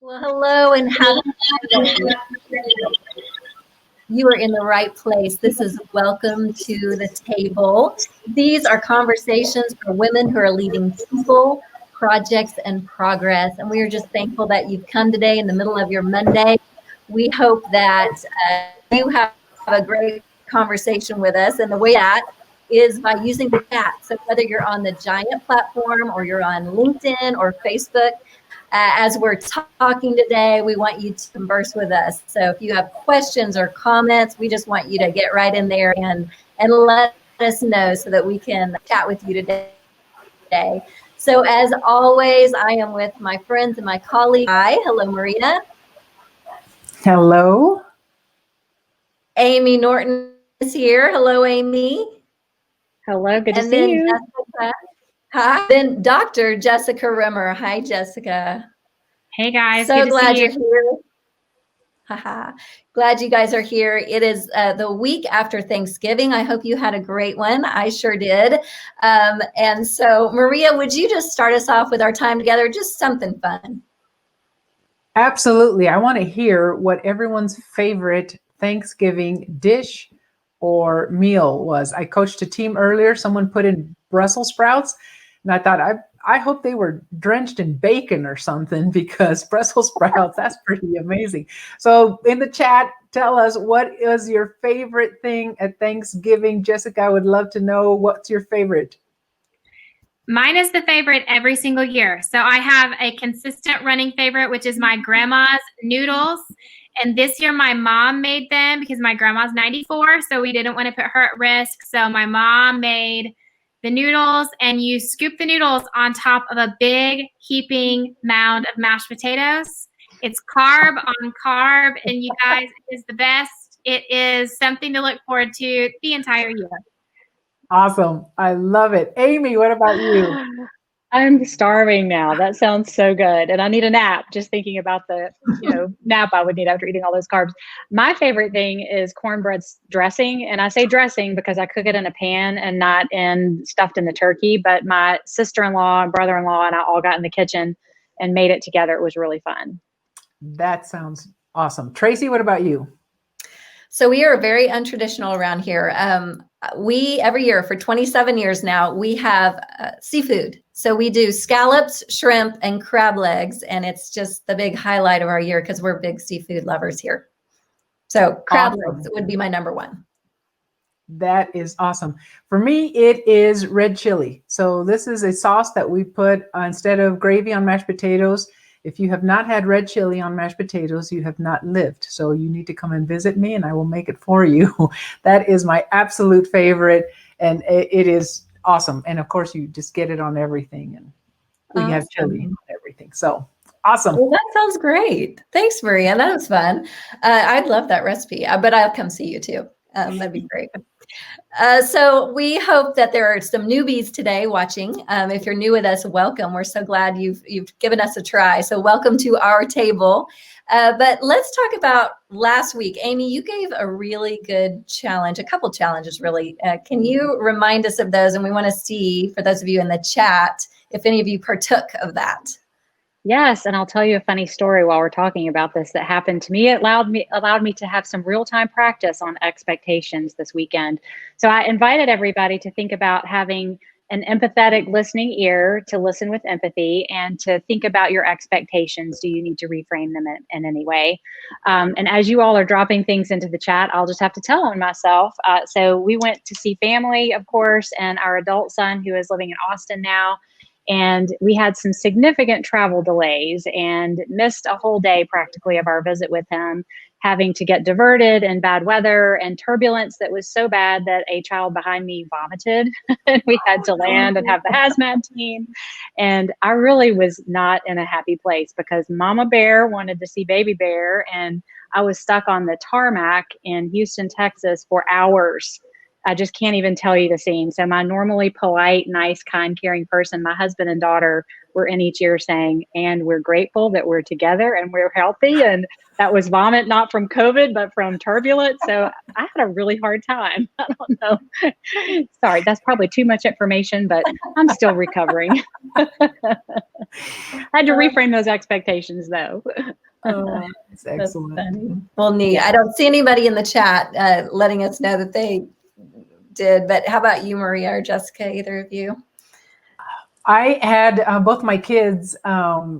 Well, hello and happy Friday. You are in the right place. This is Welcome to the Table. These are conversations for women who are leading people, projects, and progress. And we are just thankful that you've come today in the middle of your Monday. We hope that you have a great conversation with us. And the way that is by using the chat. So whether you're on the Giant platform or you're on LinkedIn or Facebook, as we're talking today, we want you to converse with us. So if you have questions or comments, we just want you to get right in there and let us know so that we can chat with you today. So as always, I am with my friends and my colleagues. Hi, hello, Maria. Hello. Amy Norton is here. Hello, Amy. Hello, good to see you. Jessica. Hi. Then Dr. Jessica Rimmer. Hi, Jessica. Hey, guys. So glad you're here. Haha. Glad you guys are here. It is the week after Thanksgiving. I hope you had a great one. I sure did. And so, Maria, would you just start us off with our time together? Just something fun. Absolutely. I want to hear what everyone's favorite Thanksgiving dish or meal was. I coached a team earlier. Someone put in Brussels sprouts, and I thought, I hope they were drenched in bacon or something, because Brussels sprouts, that's pretty amazing. So in the chat, tell us, what is your favorite thing at Thanksgiving? Jessica, I would love to know, what's your favorite? Mine is the favorite every single year. So I have a consistent running favorite, which is my grandma's noodles. And this year my mom made them because my grandma's 94, so we didn't want to put her at risk. So my mom made the noodles, and you scoop the noodles on top of a big heaping mound of mashed potatoes. It's carb on carb, and you guys, it is the best. It is something to look forward to the entire year. Awesome. I love it. Amy, what about you? I'm starving now. That sounds so good. And I need a nap just thinking about the, nap I would need after eating all those carbs. My favorite thing is cornbread dressing. And I say dressing because I cook it in a pan and not stuffed in the turkey. But my sister-in-law and brother-in-law and I all got in the kitchen and made it together. It was really fun. That sounds awesome. Tracy, what about you? So we are very untraditional around here. We, every year for 27 years now, we have seafood. So we do scallops, shrimp, and crab legs. And it's just the big highlight of our year because we're big seafood lovers here. So crab legs would be my number one. That is awesome. For me, it is red chili. So this is a sauce that we put instead of gravy on mashed potatoes. If you have not had red chili on mashed potatoes, you have not lived. So you need to come and visit me and I will make it for you. That is my absolute favorite. And it is awesome. And of course, you just get it on everything. And we have chili on everything. So awesome. Well, that sounds great. Thanks, Maria. That was fun. I'd love that recipe, but I'll come see you too. That'd be great. So we hope that there are some newbies today watching. If you're new with us, welcome. We're so glad you've given us a try. So welcome to our table. But let's talk about last week. Amy, you gave a really good challenge, a couple challenges really. Can you remind us of those? And we want to see, for those of you in the chat, if any of you partook of that. Yes, and I'll tell you a funny story while we're talking about this that happened to me. It allowed me to have some real-time practice on expectations this weekend. So I invited everybody to think about having an empathetic listening ear, to listen with empathy, and to think about your expectations. Do you need to reframe them in any way? And as you all are dropping things into the chat, I'll just have to tell on myself. So we went to see family, of course, and our adult son, who is living in Austin now. And we had some significant travel delays and missed a whole day practically of our visit with him, having to get diverted in bad weather and turbulence that was so bad that a child behind me vomited. And we had to land and have the hazmat team. And I really was not in a happy place because Mama Bear wanted to see Baby Bear. And I was stuck on the tarmac in Houston, Texas for hours I just can't even tell you the scene. So my normally polite, nice, kind, caring person, my husband and daughter were in each ear saying, and we're grateful that we're together and we're healthy. And that was vomit, not from COVID, but from turbulence. So I had a really hard time. I don't know. Sorry, that's probably too much information, but I'm still recovering. I had to reframe those expectations, though. Oh, that's excellent. That's funny. Well, neat. I don't see anybody in the chat letting us know that they did, but how about you, Maria or Jessica, either of you? I had both my kids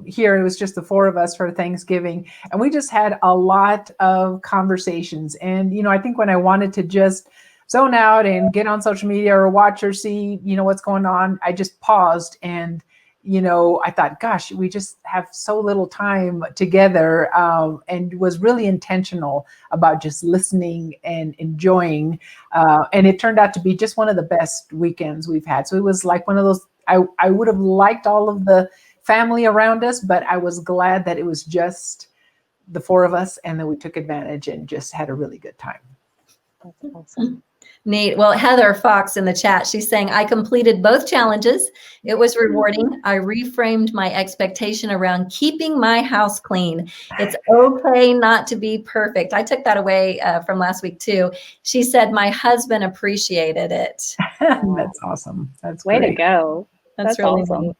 here. It was just the four of us for Thanksgiving. And we just had a lot of conversations. And, you know, I think when I wanted to just zone out and get on social media or watch or see, you know, what's going on, I just paused. And, you know, I thought, gosh, we just have so little time together, and was really intentional about just listening and enjoying. And it turned out to be just one of the best weekends we've had. So it was like one of those, I would have liked all of the family around us, but I was glad that it was just the four of us, and then we took advantage and just had a really good time. That's awesome. Neat. Well, Heather Fox in the chat, she's saying, I completed both challenges. It was rewarding. I reframed my expectation around keeping my house clean. It's okay not to be perfect. I took that away from last week too. She said, my husband appreciated it. That's awesome. That's Way great. to go. That's really awesome. neat.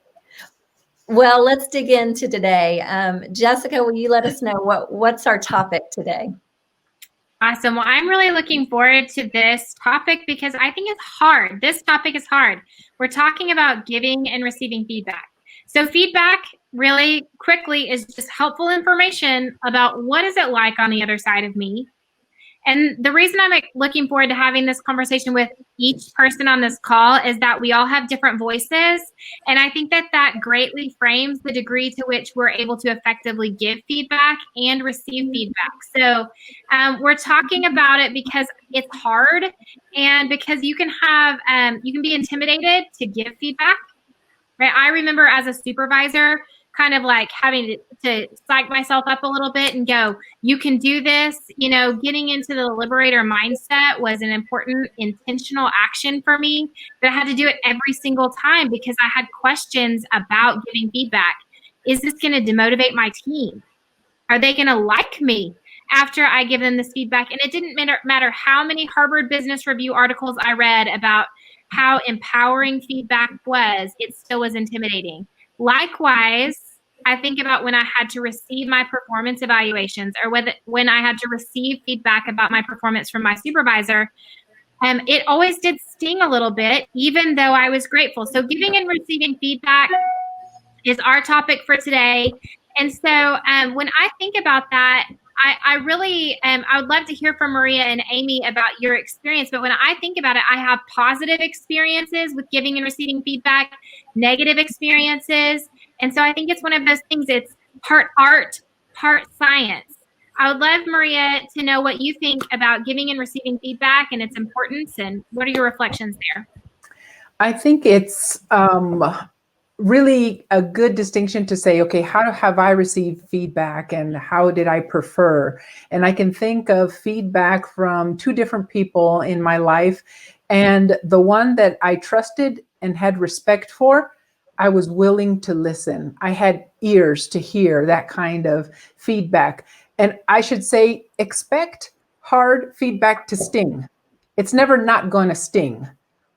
Well, let's dig into today. Jessica, will you let us know what's our topic today? Awesome. Well, I'm really looking forward to this topic because I think it's hard. This topic is hard. We're talking about giving and receiving feedback. So feedback really quickly is just helpful information about what is it like on the other side of me. And the reason I'm looking forward to having this conversation with each person on this call is that we all have different voices. And I think that greatly frames the degree to which we're able to effectively give feedback and receive feedback. So we're talking about it because it's hard and because you can be intimidated to give feedback. Right? I remember as a supervisor, kind of like having to psych myself up a little bit and go, you can do this. You know, getting into the liberator mindset was an important intentional action for me, but I had to do it every single time because I had questions about giving feedback. Is this going to demotivate my team? Are they going to like me after I give them this feedback? And it didn't matter how many Harvard Business Review articles I read about how empowering feedback was, it still was intimidating. Likewise, I think about when I had to receive my performance evaluations or when I had to receive feedback about my performance from my supervisor. It always did sting a little bit, even though I was grateful. So giving and receiving feedback is our topic for today. And so when I think about that, I really, I would love to hear from Maria and Amy about your experience. But when I think about it, I have positive experiences with giving and receiving feedback, negative experiences. And so I think it's one of those things, it's part art, part science. I would love, Maria, to know what you think about giving and receiving feedback and its importance, and what are your reflections there? I think it's really a good distinction to say, okay, how have I received feedback and how did I prefer? And I can think of feedback from two different people in my life. And the one that I trusted and had respect for, I was willing to listen. I had ears to hear that kind of feedback. And I should say, expect hard feedback to sting. It's never not going to sting.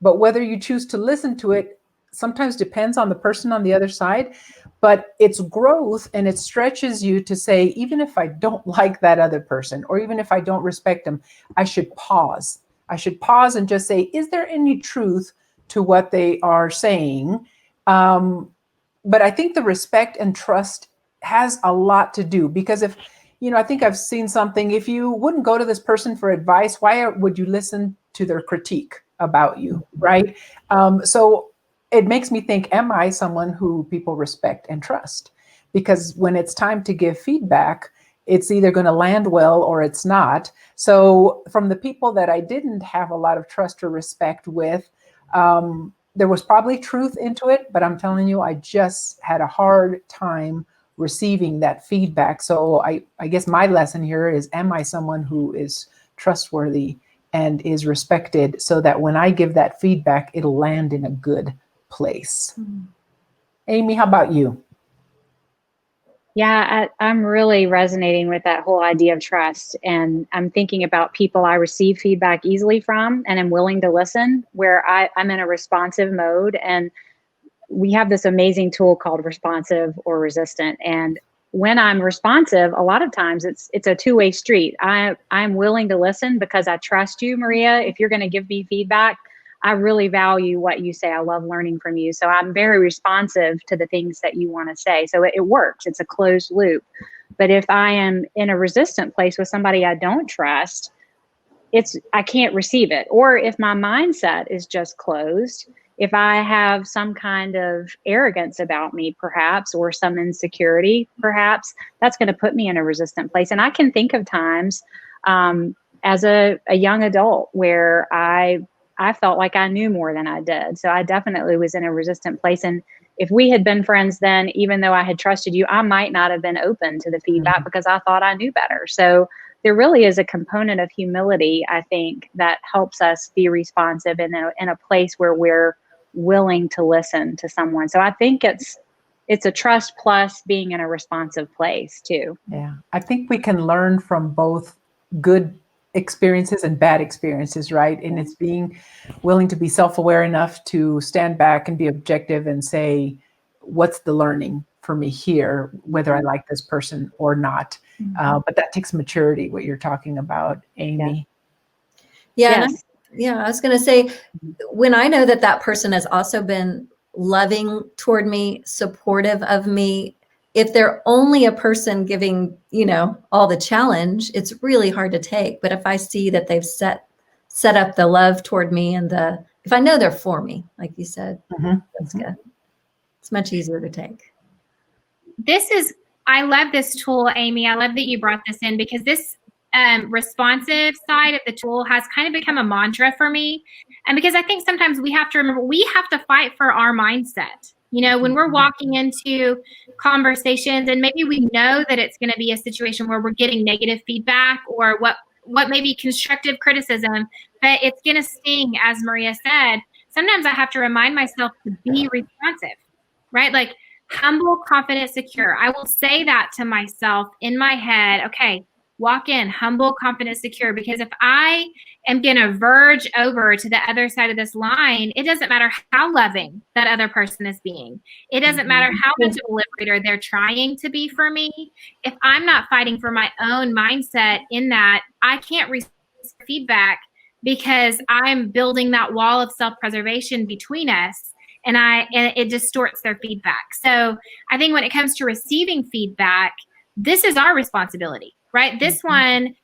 But whether you choose to listen to it sometimes depends on the person on the other side, but it's growth and it stretches you to say, even if I don't like that other person, or even if I don't respect them, I should pause. I should pause and just say, is there any truth to what they are saying? But I think the respect and trust has a lot to do, because if, you know, I think I've seen something, if you wouldn't go to this person for advice, why would you listen to their critique about you, right? So it makes me think, am I someone who people respect and trust? Because when it's time to give feedback, it's either going to land well or it's not. So from the people that I didn't have a lot of trust or respect with, there was probably truth into it, but I'm telling you, I just had a hard time receiving that feedback. So I guess my lesson here is, am I someone who is trustworthy and is respected, so that when I give that feedback, it'll land in a good place. Amy, how about you? Yeah, I'm really resonating with that whole idea of trust. And I'm thinking about people I receive feedback easily from and am willing to listen, where I'm in a responsive mode. And we have this amazing tool called responsive or resistant. And when I'm responsive, a lot of times it's a two-way street. I'm willing to listen because I trust you, Maria. If you're going to give me feedback, I really value what you say. I love learning from you. So I'm very responsive to the things that you want to say. So it works. It's a closed loop. But if I am in a resistant place with somebody I don't trust, I can't receive it. Or if my mindset is just closed, if I have some kind of arrogance about me, perhaps, or some insecurity, perhaps, that's going to put me in a resistant place. And I can think of times as a young adult where I felt like I knew more than I did. So I definitely was in a resistant place. And if we had been friends then, even though I had trusted you, I might not have been open to the feedback because I thought I knew better. So there really is a component of humility, I think, that helps us be responsive in a place where we're willing to listen to someone. So I think it's a trust plus being in a responsive place too. Yeah, I think we can learn from both good experiences and bad experiences, right? And it's being willing to be self-aware enough to stand back and be objective and say, what's the learning for me here, whether I like this person or not. But that takes maturity, what you're talking about, Amy. Yeah. Yes. I was going to say, when I know that person has also been loving toward me, supportive of me, if they're only a person giving, all the challenge, it's really hard to take. But if I see that they've set up the love toward me and if I know they're for me, like you said, that's good. It's much easier to take. I love this tool, Amy. I love that you brought this in because this responsive side of the tool has kind of become a mantra for me. And because I think sometimes we have to remember, we have to fight for our mindset. When we're walking into conversations and maybe we know that it's going to be a situation where we're getting negative feedback or what may be constructive criticism, but it's going to sting, as Maria said. Sometimes I have to remind myself to be responsive, right? Like humble, confident, secure. I will say that to myself in my head. Okay, walk in, humble, confident, secure. Because if I am going to verge over to the other side of this line, it doesn't matter how loving that other person is being. It doesn't matter how much of a liberator they're trying to be for me. If I'm not fighting for my own mindset in that, I can't receive feedback because I'm building that wall of self-preservation between us. And it distorts their feedback. So I think when it comes to receiving feedback, this is our responsibility, right? This one,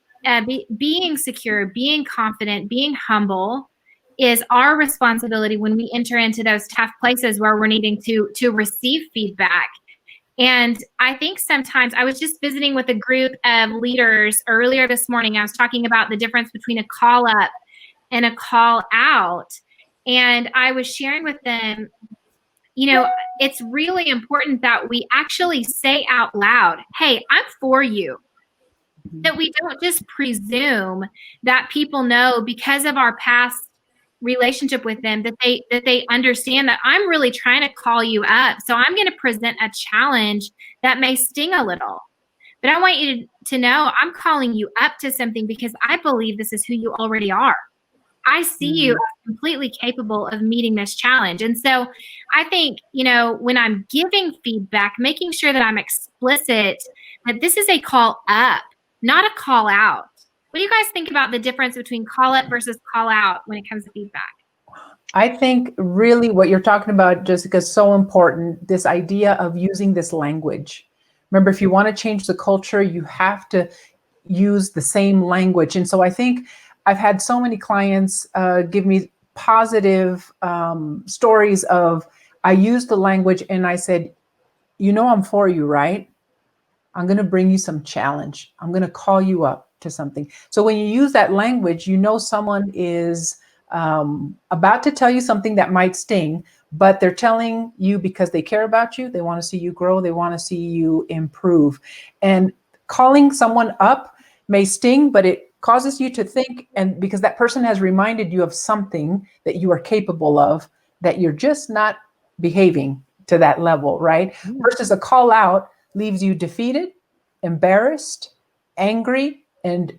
being secure, being confident, being humble is our responsibility when we enter into those tough places where we're needing to receive feedback. And I think sometimes I was just visiting with a group of leaders earlier this morning. I was talking about the difference between a call up and a call out. And I was sharing with them, it's really important that we actually say out loud, hey, I'm for you. That we don't just presume that people know because of our past relationship with them that they understand that I'm really trying to call you up. So I'm going to present a challenge that may sting a little. But I want you to know I'm calling you up to something because I believe this is who you already are. I see you as completely capable of meeting this challenge. And so I think, when I'm giving feedback, making sure that I'm explicit that this is a call up, not a call out. What do you guys think about the difference between call up versus call out when it comes to feedback? I think really what you're talking about, Jessica, is so important. This idea of using this language. Remember, if you want to change the culture, you have to use the same language. And so I think I've had so many clients give me positive stories of, I used the language and I said, I'm for you, right? I'm going to bring you some challenge. I'm going to call you up to something. So when you use that language, someone is about to tell you something that might sting, but they're telling you because they care about you. They want to see you grow. They want to see you improve. And calling someone up may sting, but it causes you to think, and because that person has reminded you of something that you are capable of, that you're just not behaving to that level, right? Versus a call out leaves you defeated, embarrassed, angry, and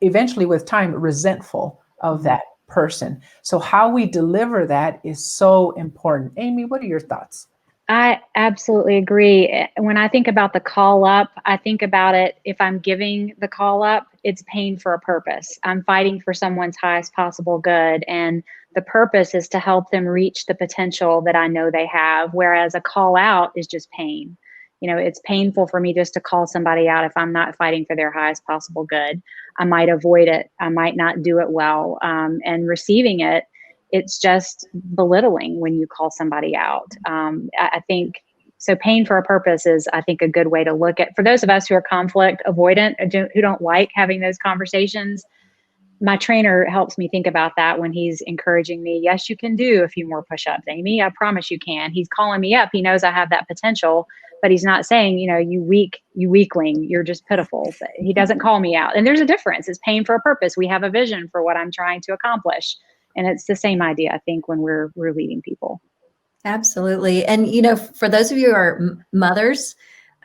eventually with time resentful of that person. So how we deliver that is so important. Amy, what are your thoughts? I absolutely agree. When I think about the call up, I think about it, if I'm giving the call up, it's pain for a purpose. I'm fighting for someone's highest possible good. And the purpose is to help them reach the potential that I know they have. Whereas a call out is just pain. You know, it's painful for me just to call somebody out if I'm not fighting for their highest possible good. I might avoid it. I might not do it well. And receiving it, it's just belittling when you call somebody out. I think so. Pain for a purpose is, I think, a good way to look at, for those of us who are conflict avoidant, who don't like having those conversations. My trainer helps me think about that when he's encouraging me. Yes, you can do a few more push-ups, Amy. I promise you can. He's calling me up. He knows I have that potential, but he's not saying, you know, you weakling, you're just pitiful. He doesn't call me out. And there's a difference. It's pain for a purpose. We have a vision for what I'm trying to accomplish. And it's the same idea, I think, when we're leading people. Absolutely. And, you know, for those of you who are mothers,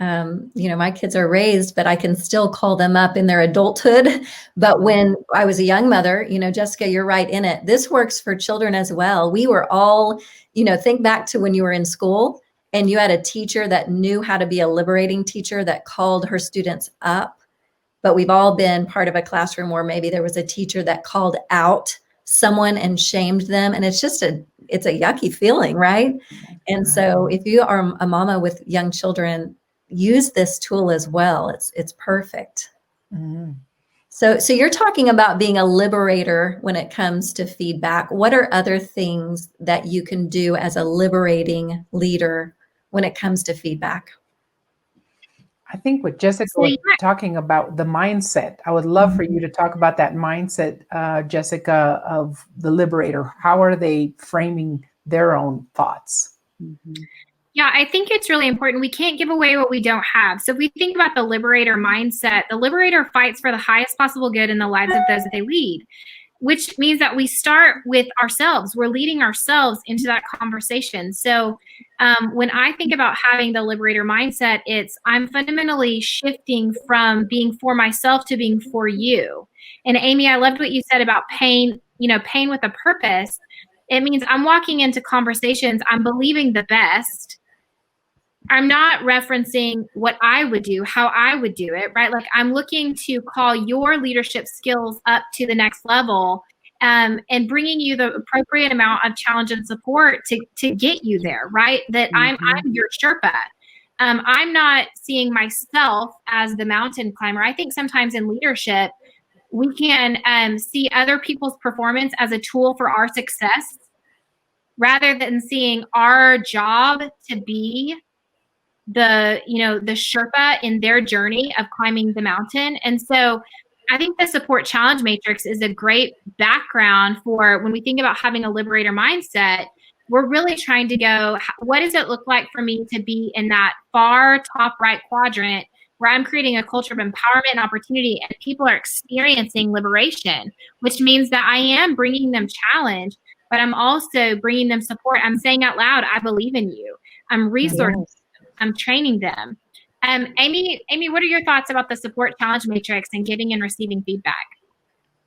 you know, my kids are raised, but I can still call them up in their adulthood. But when I was a young mother, you know, Jessica, you're right in it. This works for children as well. We were all, you know, think back to when you were in school and you had a teacher that knew how to be a liberating teacher that called her students up. But we've all been part of a classroom where maybe there was a teacher that called out someone and shamed them. And it's just it's a yucky feeling, right? And so if you are a mama with young children, use this tool as well. It's perfect. Mm-hmm. So you're talking about being a liberator when it comes to feedback. What are other things that you can do as a liberating leader when it comes to feedback? I think what Jessica was talking about, the mindset, I would love for you to talk about that mindset, Jessica, of the liberator. How are they framing their own thoughts? Mm-hmm. Yeah, I think it's really important. We can't give away what we don't have. So if we think about the liberator mindset, the liberator fights for the highest possible good in the lives of those that they lead, which means that we start with ourselves. We're leading ourselves into that conversation. So when I think about having the liberator mindset, I'm fundamentally shifting from being for myself to being for you. And Amy, I loved what you said about pain, you know, pain with a purpose. It means I'm walking into conversations, I'm believing the best. I'm not referencing what I would do, how I would do it, right? Like I'm looking to call your leadership skills up to the next level, and bringing you the appropriate amount of challenge and support to get you there, right? That I'm your Sherpa. I'm not seeing myself as the mountain climber. I think sometimes in leadership, we can see other people's performance as a tool for our success rather than seeing our job to be the Sherpa in their journey of climbing the mountain. And so I think the support challenge matrix is a great background for when we think about having a liberator mindset. We're really trying to go, what does it look like for me to be in that far top right quadrant where I'm creating a culture of empowerment and opportunity and people are experiencing liberation, which means that I am bringing them challenge, but I'm also bringing them support. I'm saying out loud, I believe in you. I'm resourcing. I'm training them. Amy, what are your thoughts about the support challenge matrix and giving and receiving feedback?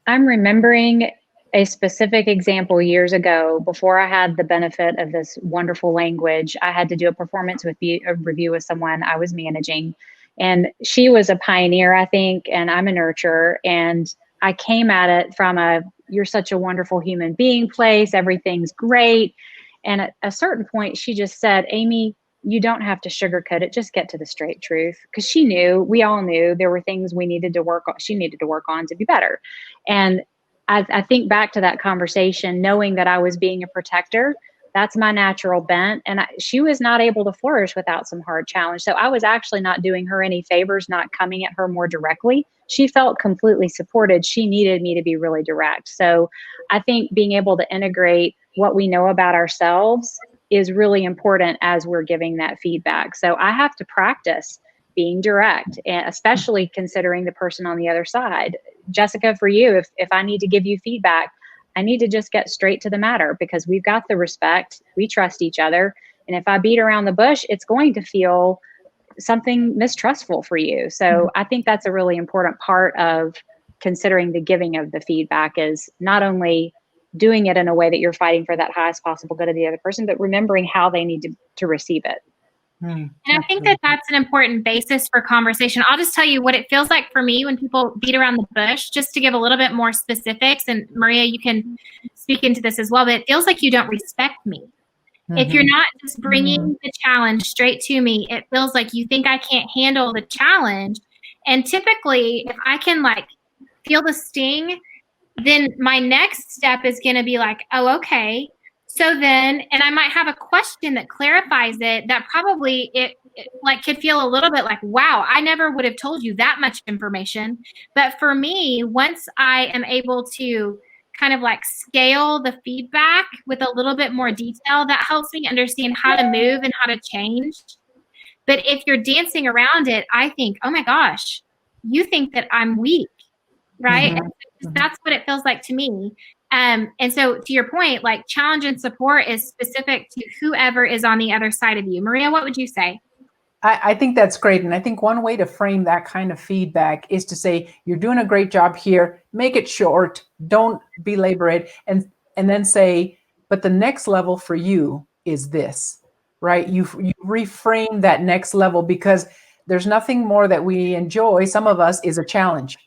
I'm remembering a specific example years ago. Before I had the benefit of this wonderful language, I had to do a performance review with someone I was managing. And she was a pioneer, I think, and I'm a nurturer. And I came at it from you're such a wonderful human being place. Everything's great. And at a certain point, she just said, Amy, you don't have to sugarcoat it. Just get to the straight truth. Because we all knew there were things we needed to work on. She needed to work on to be better. And I think back to that conversation, knowing that I was being a protector. That's my natural bent. And she was not able to flourish without some hard challenge. So I was actually not doing her any favors, not coming at her more directly. She felt completely supported. She needed me to be really direct. So I think being able to integrate what we know about ourselves is really important as we're giving that feedback. So I have to practice being direct, and especially considering the person on the other side. Jessica, for you, if I need to give you feedback, I need to just get straight to the matter, because we've got the respect, we trust each other. And if I beat around the bush, it's going to feel something mistrustful for you. So I think that's a really important part of considering the giving of the feedback, is not only doing it in a way that you're fighting for that highest possible good of the other person, but remembering how they need to receive it. And I think that that's an important basis for conversation. I'll just tell you what it feels like for me when people beat around the bush, just to give a little bit more specifics. And Maria, you can speak into this as well, but it feels like you don't respect me. If you're not just bringing the challenge straight to me, it feels like you think I can't handle the challenge. And typically, if I can like feel the sting, then my next step is going to be like, oh, okay. So then, and I might have a question that clarifies it, that probably it like could feel a little bit like, wow, I never would have told you that much information. But for me, once I am able to kind of like scale the feedback with a little bit more detail, that helps me understand how to move and how to change. But if you're dancing around it, I think, oh my gosh, you think that I'm weak, right? That's what it feels like to me. And so to your point, like challenge and support is specific to whoever is on the other side of you. Maria, what would you say? I think that's great. And I think one way to frame that kind of feedback is to say, you're doing a great job here, make it short, don't belabor it, and then say, but the next level for you is this, right? You reframe that next level, because there's nothing more that we enjoy, some of us, is a challenge.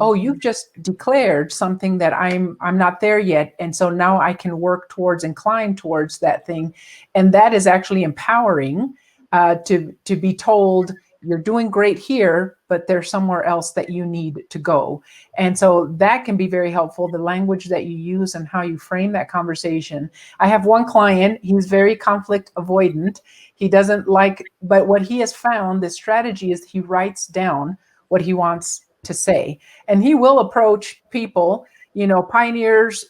Oh, you've just declared something that I'm not there yet. And so now I can work towards and climb towards that thing. And that is actually empowering, to be told you're doing great here, but there's somewhere else that you need to go. And so that can be very helpful, the language that you use and how you frame that conversation. I have one client, he's very conflict avoidant. He doesn't like, but what he has found, the strategy is he writes down what he wants to say. And he will approach people, pioneers,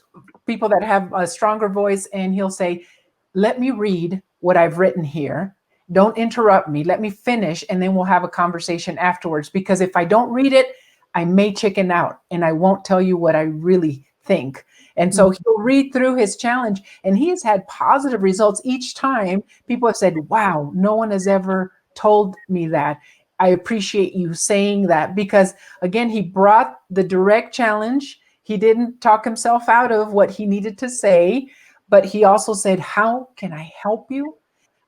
people that have a stronger voice, and he'll say, let me read what I've written here. Don't interrupt me. Let me finish, and then we'll have a conversation afterwards. Because if I don't read it, I may chicken out and I won't tell you what I really think. And so he'll read through his challenge, and he has had positive results each time. People have said, wow, no one has ever told me that. I appreciate you saying that, because again, he brought the direct challenge. He didn't talk himself out of what he needed to say, but he also said, how can I help you?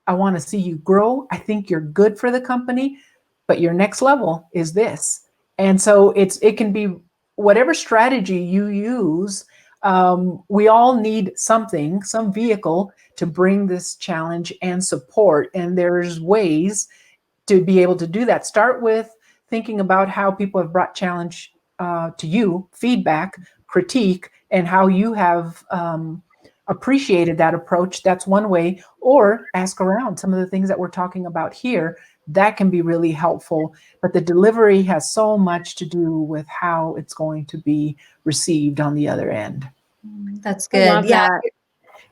I want to see you grow. I think you're good for the company, but your next level is this. And so it can be whatever strategy you use. We all need something, some vehicle to bring this challenge and support. And there's ways to be able to do that. Start with thinking about how people have brought challenge to you, feedback, critique, and how you have appreciated that approach. That's one way. Or ask around. Some of the things that we're talking about here, that can be really helpful. But the delivery has so much to do with how it's going to be received on the other end. That's good. I love that.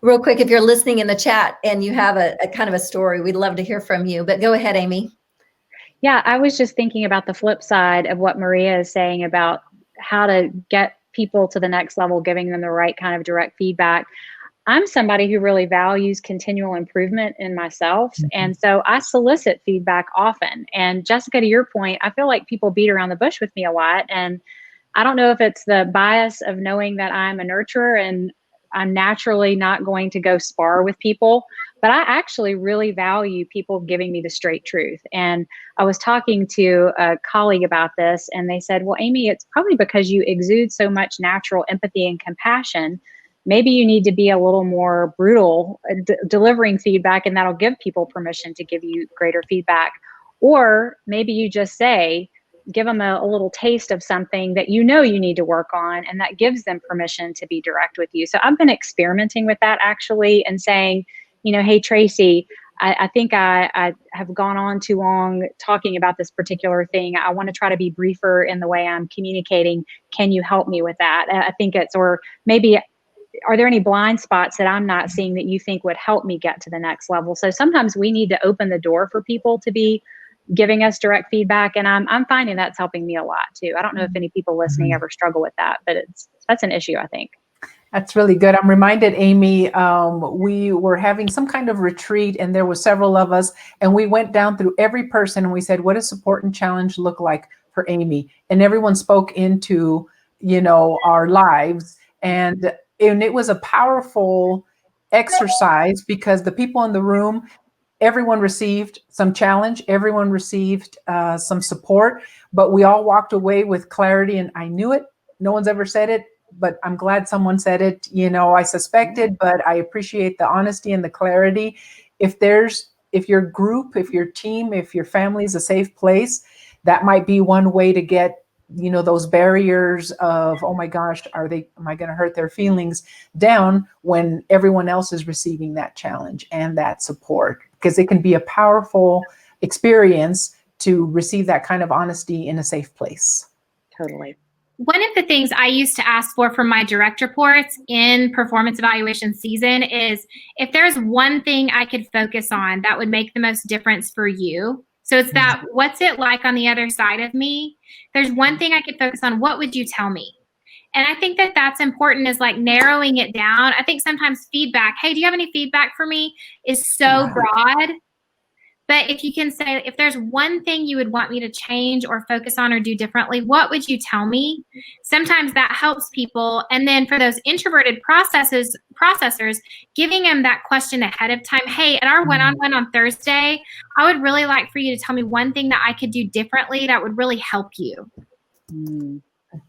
Real quick, if you're listening in the chat and you have a kind of a story, we'd love to hear from you. But go ahead, Amy. Yeah, I was just thinking about the flip side of what Maria is saying about how to get people to the next level, giving them the right kind of direct feedback. I'm somebody who really values continual improvement in myself. And so I solicit feedback often. And Jessica, to your point, I feel like people beat around the bush with me a lot. And I don't know if it's the bias of knowing that I'm a nurturer and I'm naturally not going to go spar with people, but I actually really value people giving me the straight truth. And I was talking to a colleague about this, and they said, well, Amy, it's probably because you exude so much natural empathy and compassion. Maybe you need to be a little more brutal delivering feedback, and that'll give people permission to give you greater feedback. Or maybe you just say, give them a little taste of something that you need to work on, and that gives them permission to be direct with you. So I've been experimenting with that actually, and saying, hey, Tracy, I think I have gone on too long talking about this particular thing. I want to try to be briefer in the way I'm communicating. Can you help me with that? I think or maybe, are there any blind spots that I'm not seeing that you think would help me get to the next level? So sometimes we need to open the door for people to be giving us direct feedback. And I'm finding that's helping me a lot too. I don't know if any people listening ever struggle with that, but that's an issue, I think. That's really good. I'm reminded, Amy, we were having some kind of retreat and there were several of us, and we went down through every person and we said, what does support and challenge look like for Amy? And everyone spoke into, our lives. And it was a powerful exercise because the people in the room, everyone received some challenge, everyone received some support, but we all walked away with clarity. And I knew it. No one's ever said it, but I'm glad someone said it. I suspected, but I appreciate the honesty and the clarity. If your group, if your team, if your family is a safe place, that might be one way to get, those barriers of, oh my gosh, am I going to hurt their feelings down when everyone else is receiving that challenge and that support? Because it can be a powerful experience to receive that kind of honesty in a safe place. Totally. One of the things I used to ask for from my direct reports in performance evaluation season is if there's one thing I could focus on that would make the most difference for you. So it's that, what's it like on the other side of me? There's one thing I could focus on. What would you tell me? And I think that that's important, is like narrowing it down. I think sometimes feedback, hey, do you have any feedback for me, is so broad. But if you can say, if there's one thing you would want me to change or focus on or do differently, what would you tell me? Sometimes that helps people. And then for those introverted processors, giving them that question ahead of time. Hey, at our one-on-one on Thursday, I would really like for you to tell me one thing that I could do differently that would really help you.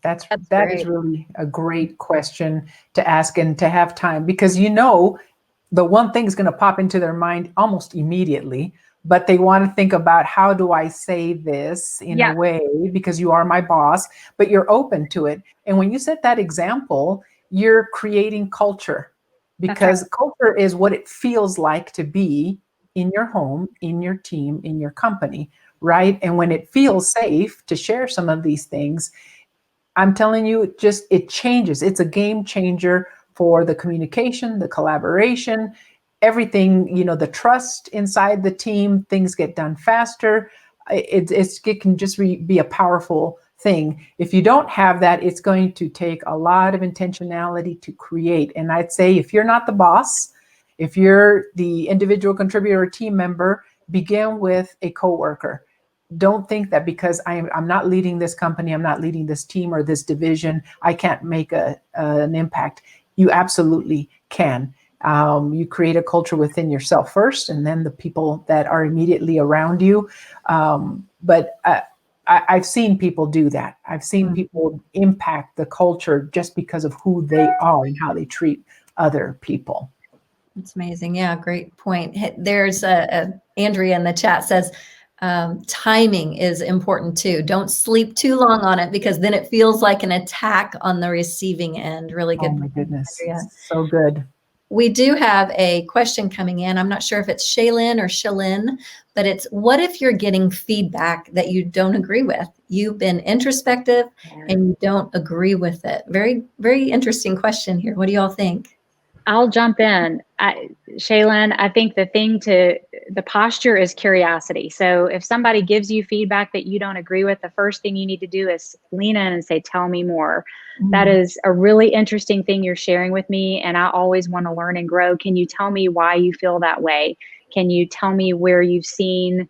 That is really a great question to ask and to have time, because the one thing is going to pop into their mind almost immediately, but they want to think about, how do I say this in a way, because you are my boss, but you're open to it. And when you set that example, you're creating culture, because culture is what it feels like to be in your home, in your team, in your company, right? And when it feels safe to share some of these things, I'm telling you, it changes. It's a game changer for the communication, the collaboration, everything, the trust inside the team. Things get done faster. It can just be a powerful thing. If you don't have that, it's going to take a lot of intentionality to create. And I'd say, if you're not the boss, if you're the individual contributor or team member, begin with a coworker. Don't think that because I'm not leading this company, I'm not leading this team or this division, I can't make an impact. You absolutely can. You create a culture within yourself first, and then the people that are immediately around you. But I've seen people do that. I've seen people impact the culture just because of who they are and how they treat other people. It's amazing. Yeah, great point. There's Andrea in the chat says, timing is important too. Don't sleep too long on it, because then it feels like an attack on the receiving end. Really good. Oh my goodness. Andrea. So good. We do have a question coming in. I'm not sure if it's Shaylin or Shalyn, but it's, what if you're getting feedback that you don't agree with? You've been introspective and you don't agree with it. Very, very interesting question here. What do y'all think? I'll jump in. Shaylin, I think the posture is curiosity. So if somebody gives you feedback that you don't agree with, the first thing you need to do is lean in and say, tell me more. That is a really interesting thing you're sharing with me, and I always want to learn and grow. Can you tell me why you feel that way? Can you tell me where you've seen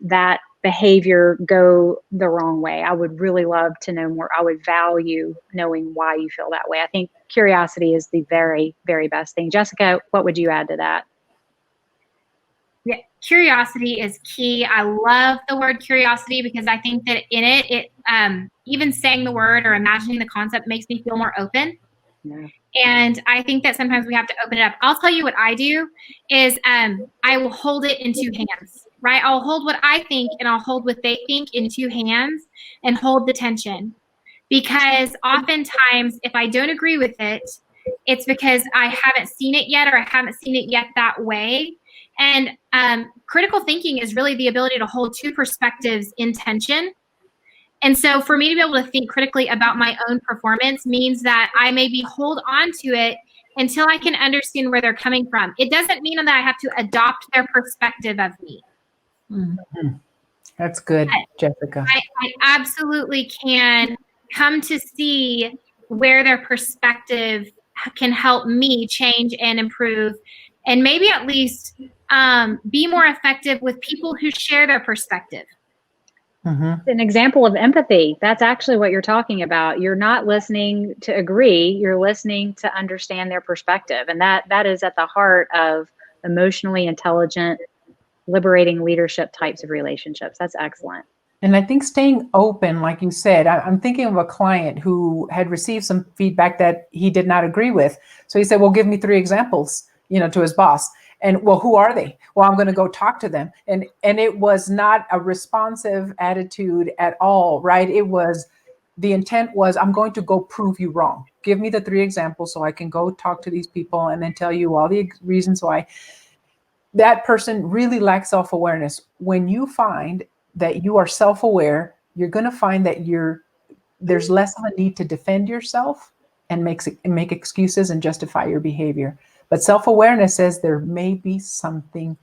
that behavior go the wrong way? I would really love to know more. I would value knowing why you feel that way. I think curiosity is the very, very best thing. Jessica, what would you add to that? Yeah, curiosity is key. I love the word curiosity, because I think that in it even saying the word or imagining the concept makes me feel more open. Yeah. And I think that sometimes we have to open it up. I'll tell you what I do is I will hold it in two hands, right? I'll hold what I think and I'll hold what they think in two hands and hold the tension. Because oftentimes, if I don't agree with it, it's because I haven't seen it yet, or I haven't seen it yet that way. And critical thinking is really the ability to hold two perspectives in tension. And so for me to be able to think critically about my own performance means that I maybe hold on to it until I can understand where they're coming from. It doesn't mean that I have to adopt their perspective of me. That's good, Jessica. I absolutely can come to see where their perspective can help me change and improve, and maybe at least be more effective with people who share their perspective. Mm-hmm. An example of empathy. That's actually what you're talking about. You're not listening to agree, you're listening to understand their perspective. And that is at the heart of emotionally intelligent, liberating leadership types of relationships. That's excellent. And I think staying open, like you said, I'm thinking of a client who had received some feedback that he did not agree with. So he said, well, give me 3 examples, to his boss. And well, who are they? Well, I'm going to go talk to them. And it was not a responsive attitude at all, right? It was, the intent was, I'm going to go prove you wrong. Give me the 3 examples so I can go talk to these people and then tell you all the reasons why. That person really lacks self-awareness. When you find that you are self-aware, you're going to find that there's less of a need to defend yourself and make excuses and justify your behavior. But self-awareness says there may be something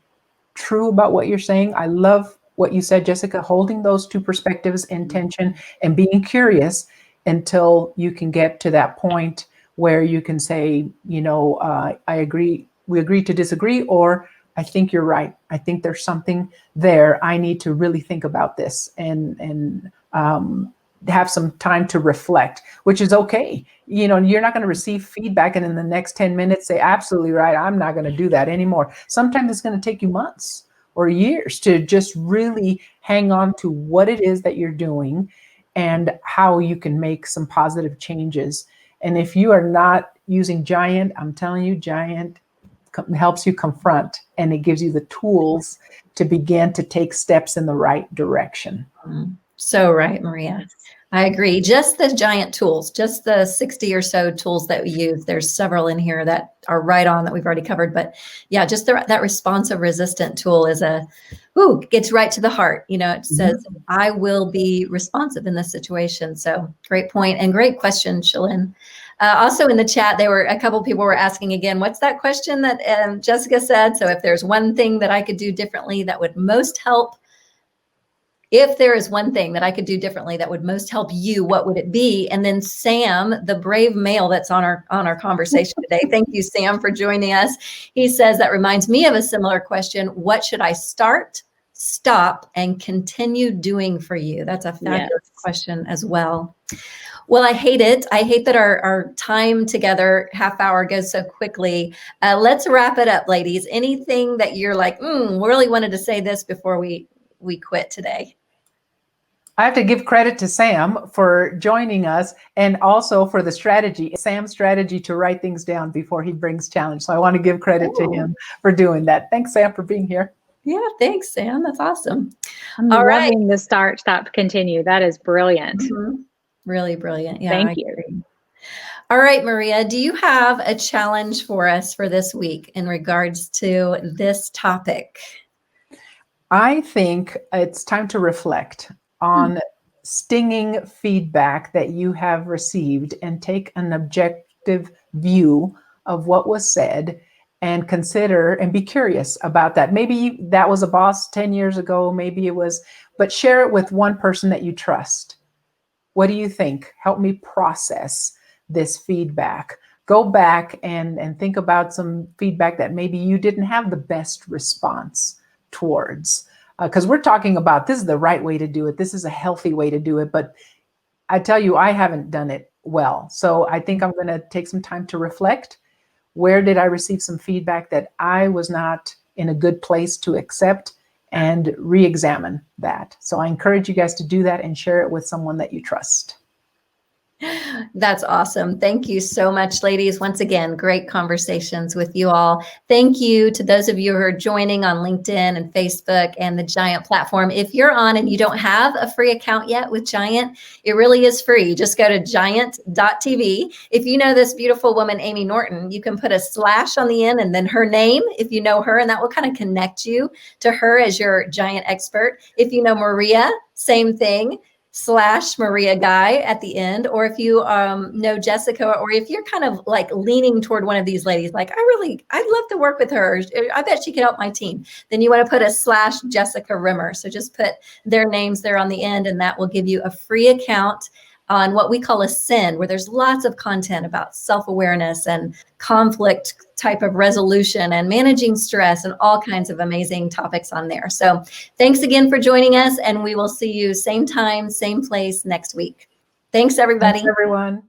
true about what you're saying. I love what you said, Jessica, holding those 2 perspectives in tension and being curious until you can get to that point where you can say, I agree, we agree to disagree, or I think you're right. I think there's something there. I need to really think about this and have some time to reflect, which is okay. You're not going to receive feedback and in the next 10 minutes say, absolutely right, I'm not going to do that anymore. Sometimes it's going to take you months or years to just really hang on to what it is that you're doing and how you can make some positive changes. And if you are not using Giant, I'm telling you, Giant helps you confront, and it gives you the tools to begin to take steps in the right direction. So right, Maria. I agree. Just the Giant tools, just the 60 or so tools that we use. There's several in here that are right on that we've already covered. But yeah, just that responsive resistant tool is gets right to the heart. It says, I will be responsive in this situation. So great point and great question, Shalyn. Also in the chat, a couple people were asking again, what's that question that Jessica said? So if there's one thing that I could do differently that would most help, if there is one thing that I could do differently that would most help you, what would it be? And then Sam, the brave male that's on our conversation today. Thank you, Sam, for joining us. He says, that reminds me of a similar question. What should I start, stop, and continue doing for you? That's a fabulous question as well. Well, I hate it. I hate that our time together, half hour, goes so quickly. Let's wrap it up, ladies. Anything that you're like, really wanted to say this before we quit today? I have to give credit to Sam for joining us and also for the strategy, Sam's strategy to write things down before he brings challenge. So I want to give credit to him for doing that. Thanks, Sam, for being here. Yeah, thanks, Sam. That's awesome. I'm loving the start, stop, continue. That is brilliant. Really brilliant. Yeah, Thank you. Agree. All right, Maria, do you have a challenge for us for this week in regards to this topic? I think it's time to reflect on stinging feedback that you have received and take an objective view of what was said and consider and be curious about that. Maybe that was a boss 10 years ago, maybe it was, but share it with one person that you trust. What do you think? Help me process this feedback. Go back and think about some feedback that maybe you didn't have the best response towards. Because we're talking about this is the right way to do it. This is a healthy way to do it. But I tell you, I haven't done it well. So I think I'm going to take some time to reflect. Where did I receive some feedback that I was not in a good place to accept, and re-examine that? So I encourage you guys to do that and share it with someone that you trust. That's awesome. Thank you so much, ladies. Once again, great conversations with you all. Thank you to those of you who are joining on LinkedIn and Facebook and the Giant platform. If you're on and you don't have a free account yet with Giant, it really is free. Just go to giant.tv. If you know this beautiful woman, Amy Norton, you can put a / on the end and then her name, if you know her, and that will kind of connect you to her as your Giant expert. If you know Maria, same thing. /Maria Guy at the end, or if you know Jessica, or if you're kind of like leaning toward one of these ladies, like I'd love to work with her. I bet she could help my team. Then you want to put a /Jessica Rimmer. So just put their names there on the end, and that will give you a free account on what we call a SIN, where there's lots of content about self-awareness and conflict type of resolution and managing stress and all kinds of amazing topics on there. So thanks again for joining us, and we will see you same time, same place next week. Thanks, everybody. Thanks, everyone.